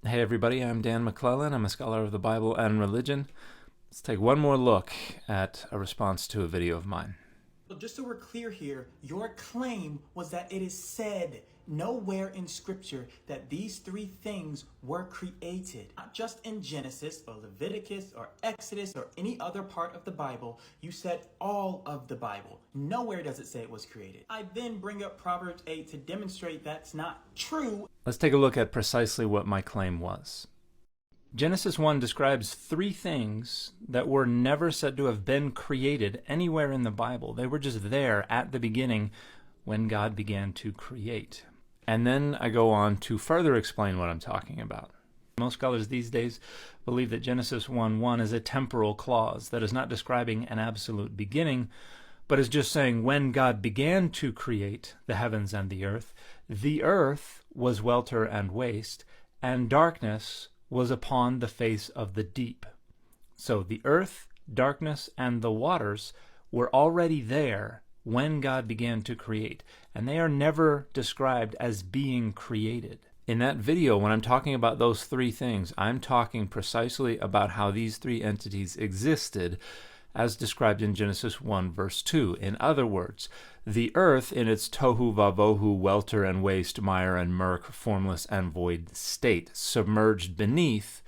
Hey everybody, I'm Dan McClellan. I'm a scholar of the Bible and religion. Let's take one more look at a response to a video of mine. So just so we're clear here, your claim was that it is said nowhere in Scripture that these three things were created. Not just in Genesis or Leviticus or Exodus or any other part of the Bible. You said all of the Bible. Nowhere does it say it was created. I then bring up Proverbs 8 to demonstrate that's not true. Let's take a look at precisely what my claim was. Genesis 1 describes three things that were never said to have been created anywhere in the Bible. They were just there at the beginning when God began to create. And then I go on to further explain what I'm talking about. Most scholars these days believe that Genesis 1:1 is a temporal clause that is not describing an absolute beginning, but is just saying when God began to create the heavens and the earth was welter and waste, and darkness was upon the face of the deep. So the earth, darkness, and the waters were already there when God began to create, and they are never described as being created. In that video, when I'm talking about those three things, I'm talking precisely about how these three entities existed as described in Genesis 1 verse 2. In other words, the earth in its tohu vavohu, welter and waste, mire and murk, formless and void state, submerged beneath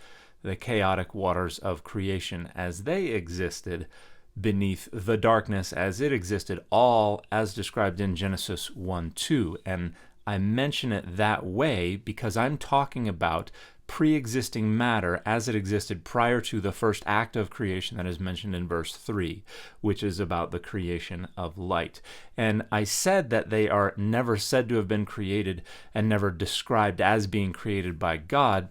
the chaotic waters of creation as they existed, beneath the darkness as it existed, all as described in Genesis 1:2. And I mention it that way because I'm talking about pre-existing matter as it existed prior to the first act of creation that is mentioned in verse 3, which is about the creation of light. And I said that they are never said to have been created and never described as being created by God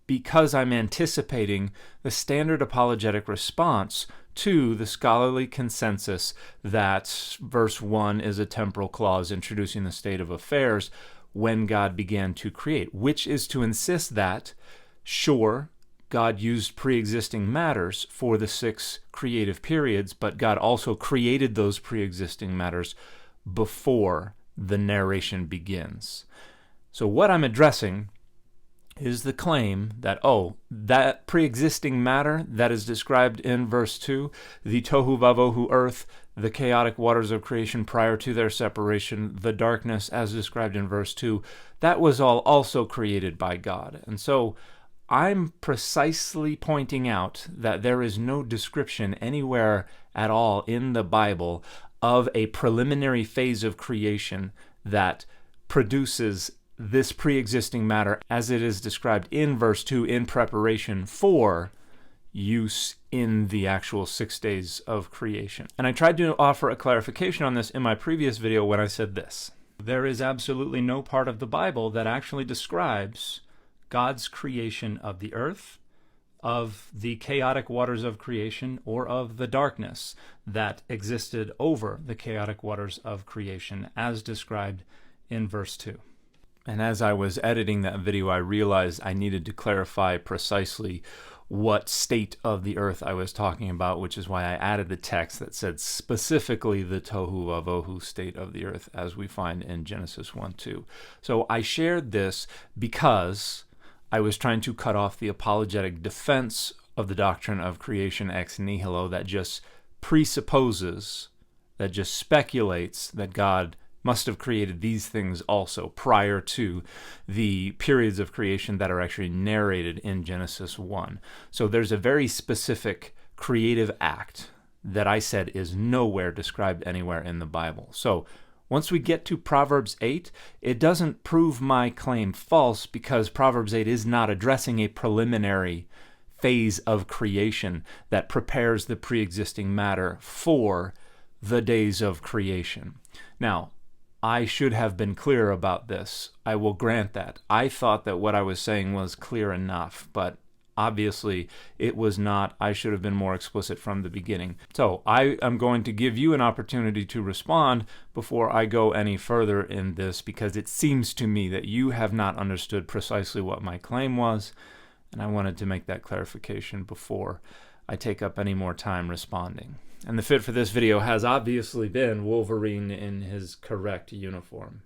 because I'm anticipating the standard apologetic response to the scholarly consensus that verse 1 is a temporal clause introducing the state of affairs when God began to create, which is to insist that, sure, God used pre-existing matters for the 6 creative periods, but God also created those pre-existing matters before the narration begins. So what I'm addressing is the claim that, that pre-existing matter that is described in verse 2, the tohu vavohu earth, the chaotic waters of creation prior to their separation, the darkness as described in verse 2, that was all also created by God. And so I'm precisely pointing out that there is no description anywhere at all in the Bible of a preliminary phase of creation that produces this pre-existing matter as it is described in verse 2 in preparation for use in the actual 6 days of creation. And I tried to offer a clarification on this in my previous video when I said this. There is absolutely no part of the Bible that actually describes God's creation of the earth, of the chaotic waters of creation, or of the darkness that existed over the chaotic waters of creation as described in verse 2. And as I was editing that video, I realized I needed to clarify precisely what state of the earth I was talking about, which is why I added the text that said specifically the tohu vavohu state of the earth as we find in Genesis 1:2. So I shared this because I was trying to cut off the apologetic defense of the doctrine of creation ex nihilo that just presupposes, that just speculates that God must have created these things also prior to the periods of creation that are actually narrated in Genesis 1. So there's a very specific creative act that I said is nowhere described anywhere in the Bible. So once we get to Proverbs 8, it doesn't prove my claim false because Proverbs 8 is not addressing a preliminary phase of creation that prepares the pre-existing matter for the days of creation. Now, I should have been clear about this. I will grant that. I thought that what I was saying was clear enough, but obviously it was not. I should have been more explicit from the beginning. So I am going to give you an opportunity to respond before I go any further in this, because it seems to me that you have not understood precisely what my claim was, and I wanted to make that clarification before I take up any more time responding. And the fit for this video has obviously been Wolverine in his correct uniform.